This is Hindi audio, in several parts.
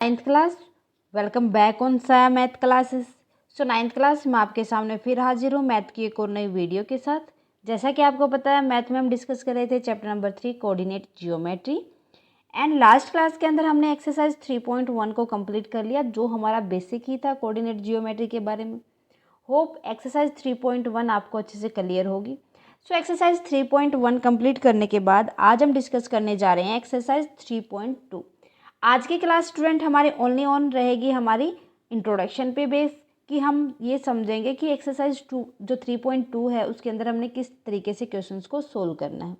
Ninth class, welcome back on Saya math classes. So ninth class में आपके सामने फिर हाजिर हूँ मैथ की एक और नई वीडियो के साथ। जैसा कि आपको पता है मैथ में हम डिस्कस कर रहे थे chapter number 3 coordinate geometry, and last class के अंदर हमने एक्सरसाइज 3.1 को कंप्लीट कर लिया जो हमारा बेसिक ही था कोऑर्डिनेट जियोमेट्री के बारे में। होप एक्सरसाइज 3.1 आपको अच्छे से क्लियर होगी। सो एक्सरसाइज 3.1 कंप्लीट करने के बाद आज हम डिस्कस करने जा रहे हैं एक्सरसाइज 3.2। आज की क्लास स्टूडेंट हमारी ओनली ऑन रहेगी हमारी इंट्रोडक्शन पे बेस कि हम ये समझेंगे कि एक्सरसाइज 2 जो 3.2 है उसके अंदर हमने किस तरीके से क्वेश्चंस को सोल्व करना है।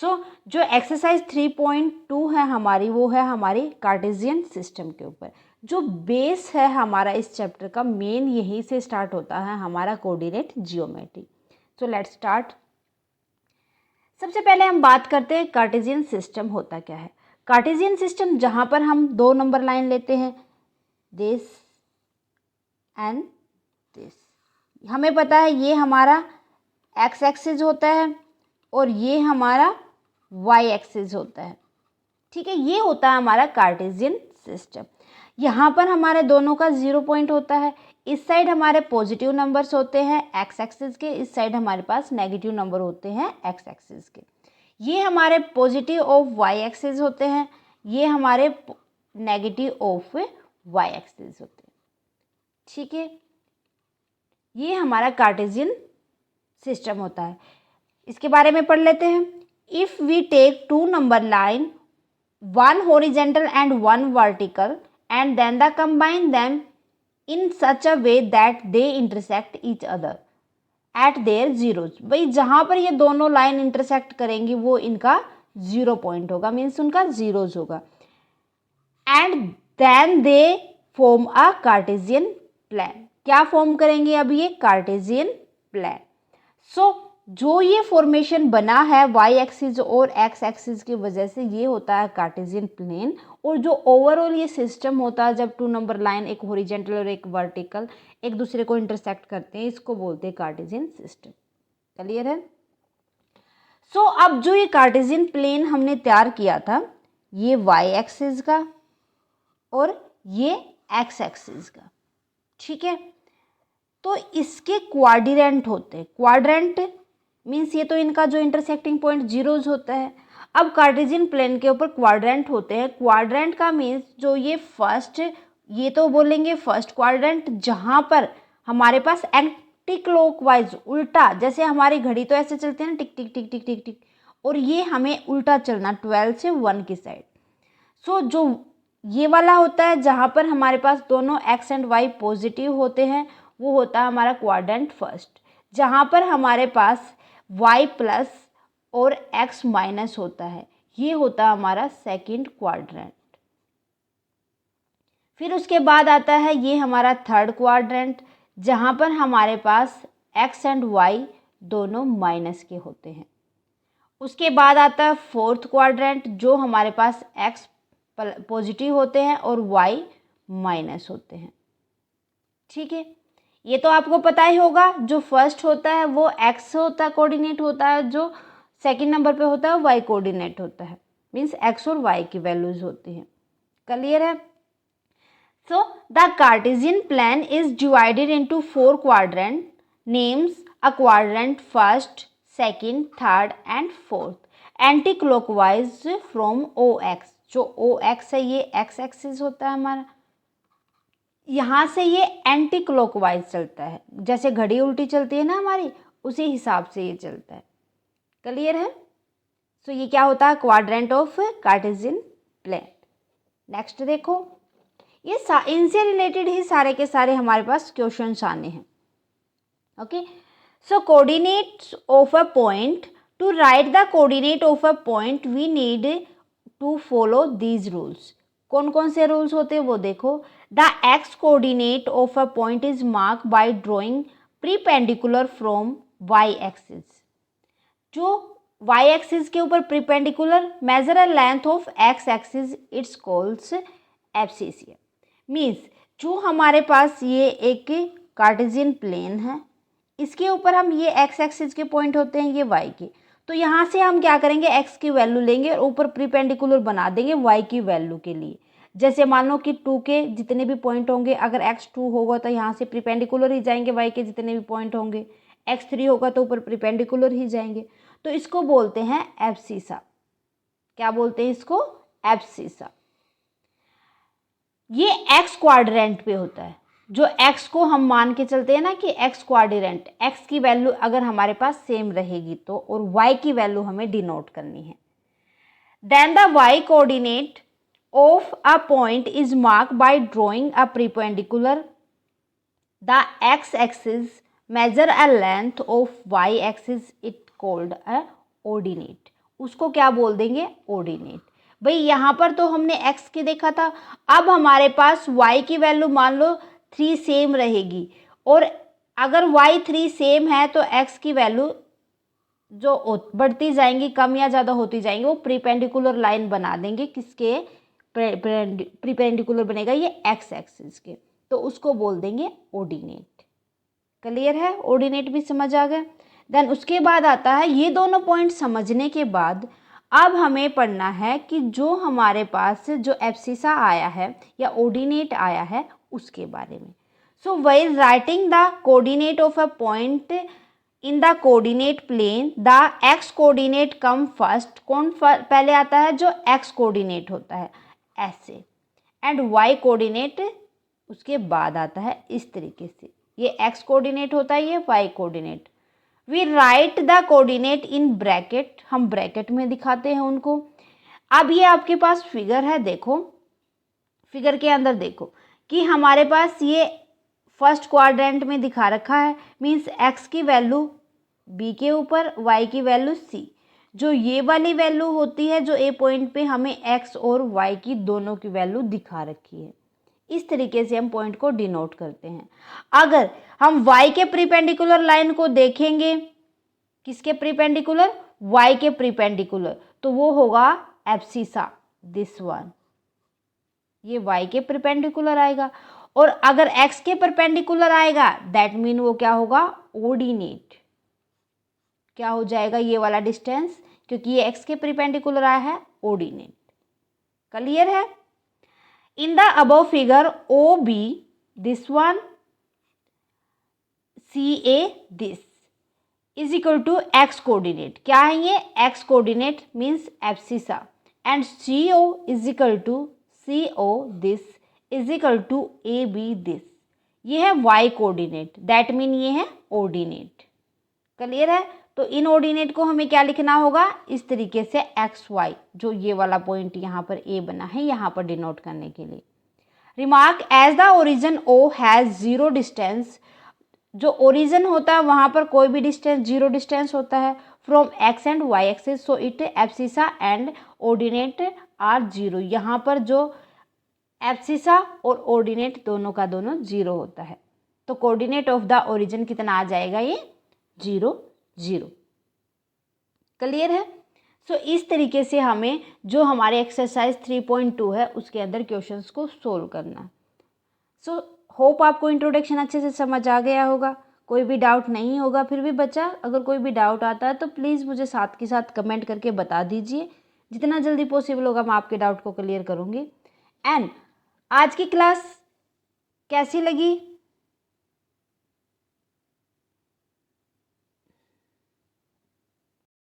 सो जो एक्सरसाइज 3.2 है हमारी वो है हमारी कार्टेशियन सिस्टम के ऊपर। जो बेस है हमारा इस चैप्टर का मेन यहीं से स्टार्ट होता है हमारा coordinate geometry. So let's start. सबसे पहले हम बात करते हैं कार्टेशियन सिस्टम होता क्या है। कार्टेशियन सिस्टम जहाँ पर हम दो नंबर लाइन लेते हैं दिस एंड दिस, हमें पता है ये हमारा एक्स एक्सिस होता है और ये हमारा वाई एक्सिस होता है। ठीक है, ये होता है हमारा कार्टेशियन सिस्टम। यहाँ पर हमारे दोनों का 0 पॉइंट होता है। इस साइड हमारे पॉजिटिव नंबर्स होते हैं एक्स एक्सिस के, इस साइड हमारे पास नेगेटिव नंबर होते हैं एक्स एक्सिस के। ये हमारे पॉजिटिव ऑफ वाई एक्सिस होते हैं, ये हमारे नेगेटिव ऑफ वाई एक्सिस होते हैं। ठीक है, ये हमारा कार्टेशियन सिस्टम होता है। इसके बारे में पढ़ लेते हैं। If we take two number line, one horizontal and one vertical, and then the combine them in such a way that they intersect each other at their zeros। भाई जहाँ पर ये दोनों लाइन इंटरसेक्ट करेंगी वो इनका 0 पॉइंट होगा, मीन्स उनका जीरोज होगा। And then they form a Cartesian plane. क्या फॉर्म करेंगे अब ये कार्टेशियन प्लेन। सो जो ये फॉर्मेशन बना है वाई एक्सिस और एक्स एक्सिस की वजह से ये होता है कार्टेशियन प्लेन। और जो ओवरऑल ये सिस्टम होता है जब टू नंबर लाइन एक हॉरिजॉन्टल और एक वर्टिकल एक दूसरे को इंटरसेक्ट करते हैं इसको बोलते हैं कार्टेशियन सिस्टम। क्लियर है। सो अब जो ये कार्टेशियन प्लेन हमने तैयार किया था ये वाई एक्सिस का और ये एक्स एक्सिस का, ठीक है, तो इसके क्वाड्रेंट होते हैं। क्वाड्रेंट मीन्स ये तो इनका जो इंटरसेक्टिंग पॉइंट जीरोज होता है। अब कार्टेशियन प्लेन के ऊपर क्वाड्रेंट होते हैं। क्वाड्रेंट का मीन्स जो ये फर्स्ट, ये तो बोलेंगे फर्स्ट क्वाड्रेंट जहाँ पर हमारे पास एंटी क्लॉकवाइज उल्टा, जैसे हमारी घड़ी तो ऐसे चलती है ना टिक टिक टिक टिक टिक टिक, और ये हमें उल्टा चलना 12 से 1 की साइड। सो जो ये वाला होता है जहाँ पर हमारे पास दोनों एक्स एंड वाई पॉजिटिव होते हैं वो होता है हमारा क्वाड्रेंट फर्स्ट। जहाँ पर हमारे पास y प्लस और x माइनस होता है ये होता है हमारा सेकंड क्वाड्रेंट। फिर उसके बाद आता है ये हमारा थर्ड क्वाड्रेंट जहाँ पर हमारे पास x एंड y दोनों माइनस के होते हैं। उसके बाद आता है फोर्थ क्वाड्रेंट जो हमारे पास x पॉजिटिव होते हैं और y माइनस होते हैं। ठीक है, ये तो आपको पता ही होगा। जो फर्स्ट होता है वो x होता है कोऑर्डिनेट होता है, जो सेकंड नंबर पे होता है y कोऑर्डिनेट होता है, मीन्स x और y की वैल्यूज होती हैं। क्लियर है। So the Cartesian plane is divided into 4 quadrant names a quadrant first second third and fourth anti clockwise from OX। जो OX है ये x एक्सिस होता है हमारा, यहाँ से ये एंटी क्लॉकवाइज चलता है, जैसे घड़ी उल्टी चलती है ना हमारी उसी हिसाब से ये चलता है। क्लियर है। सो ये क्या होता है quadrant of Cartesian plane. Next देखो, ये इनसे रिलेटेड ही सारे के सारे हमारे पास क्वेश्चंस आने हैं। Okay, so coordinates of a point, to write the coordinate of a point we need to follow these rules. कौन कौन से रूल्स होते हैं वो देखो। The x coordinate of a point is mark by drawing perpendicular from Y axis. जो वाई एक्सिस के ऊपर perpendicular measure a length of X axis it's calls abscissa. Means जो हमारे पास ये एक कार्टेशियन प्लेन है इसके ऊपर हम ये एक्स एक्सिस के पॉइंट होते हैं ये वाई के, तो यहाँ से हम क्या करेंगे x की वैल्यू लेंगे और ऊपर प्रीपेंडिकुलर बना देंगे y की वैल्यू के लिए। जैसे मान लो कि 2 के जितने भी पॉइंट होंगे, अगर x2 होगा तो यहाँ से प्रीपेंडिकुलर ही जाएंगे y के जितने भी पॉइंट होंगे, x3 होगा तो ऊपर प्रीपेंडिकुलर ही जाएंगे। तो इसको बोलते हैं एब्सिसा। क्या बोलते हैं इसको? एब्सिसा। ये x क्वाड्रेंट पे होता है। जो x को हम मान के चलते हैं ना कि x क्वाड्रेंट, x की वैल्यू अगर हमारे पास सेम रहेगी तो, और y की वैल्यू हमें डिनोट करनी है। Then the y coordinate of a point is marked by drawing a perpendicular. The x-axis measure a length of y-axis, it called a ordinate. उसको क्या बोल देंगे? ordinate. भाई यहाँ पर तो हमने x की देखा था, अब हमारे पास y की वैल्यू मान लो 3 सेम रहेगी, और अगर y 3 सेम है तो x की वैल्यू जो बढ़ती जाएंगी, कम या ज़्यादा होती जाएंगी, वो प्रीपेंडिकुलर लाइन बना देंगे। किसके प्रीपेंडिकुलर बनेगा? ये एक्स एक्सिस के, तो उसको बोल देंगे ऑर्डिनेट। क्लियर है? ऑर्डिनेट भी समझ आ गया। देन उसके बाद आता है, ये दोनों पॉइंट समझने के बाद अब हमें पढ़ना है कि जो हमारे पास जो एब्सिसा आया है या ऑर्डिनेट आया है उसके बारे में। So while writing the coordinate of a point in the coordinate plane, the x coordinate come first. कौन पहले आता है? जो एक्स कोऑर्डिनेट होता है, ऐसे, एंड वाई कोऑर्डिनेट उसके बाद आता है, इस तरीके से। ये एक्स कोऑर्डिनेट होता है, ये y coordinate. We write the coordinate in bracket, हम ब्रैकेट में दिखाते हैं उनको। अब ये आपके पास फिगर है, देखो फिगर के अंदर देखो कि हमारे पास ये फर्स्ट क्वाड्रेंट में दिखा रखा है, मीन्स एक्स की वैल्यू बी के ऊपर, वाई की वैल्यू सी। जो ये वाली वैल्यू होती है, जो ए पॉइंट पे हमें x और y की दोनों की वैल्यू दिखा रखी है, इस तरीके से हम पॉइंट को डिनोट करते हैं। अगर हम y के प्रीपेंडिकुलर लाइन को देखेंगे, किसके प्रीपेंडिकुलर? y के प्रीपेंडिकुलर, तो वो होगा एब्सिसा, दिस वन, ये y के प्रीपेंडिकुलर आएगा। और अगर x के परपेंडिकुलर आएगा, दैट मीन वो क्या होगा? ऑर्डिनेट। क्या हो जाएगा ये वाला डिस्टेंस? क्योंकि ये x के प्रीपेंडिकुलर आया है, ऑर्डिनेट। क्लियर है? In the above figure O B, this one, C A, this is equal to x coordinate. क्या है ये? X coordinate means abscissa, and C O is equal to C O, this is equal to A B, this. ये है वाई कोऑर्डिनेट, दैट मीन ये है ऑर्डिनेट। क्लियर है? तो इन ऑर्डिनेट को हमें क्या लिखना होगा? इस तरीके से एक्स वाई, जो ये वाला पॉइंट यहाँ पर ए बना है, यहाँ पर डिनोट करने के लिए। Remark, as the origin O has zero distance, जो ओरिजिन होता है वहाँ पर कोई भी डिस्टेंस, जीरो डिस्टेंस होता है from x and y axis, so it abscissa and ordinate are zero. यहाँ पर जो एब्सिसा और ऑर्डिनेट दोनों का दोनों जीरो होता है, तो कोऑर्डिनेट ऑफ द ओरिजिन कितना आ जाएगा? ये 0 0। क्लियर है? सो इस तरीके से हमें जो हमारे एक्सरसाइज 3.2 है उसके अंदर क्वेश्चंस को सोल्व करना। सो होप आपको इंट्रोडक्शन अच्छे से समझ आ गया होगा, कोई भी डाउट नहीं होगा। फिर भी बच्चा अगर कोई भी डाउट आता है तो प्लीज़ मुझे साथ के साथ कमेंट करके बता दीजिए, जितना जल्दी पॉसिबल होगा मैं आपके डाउट को क्लियर करूँगी। एंड आज की क्लास कैसी लगी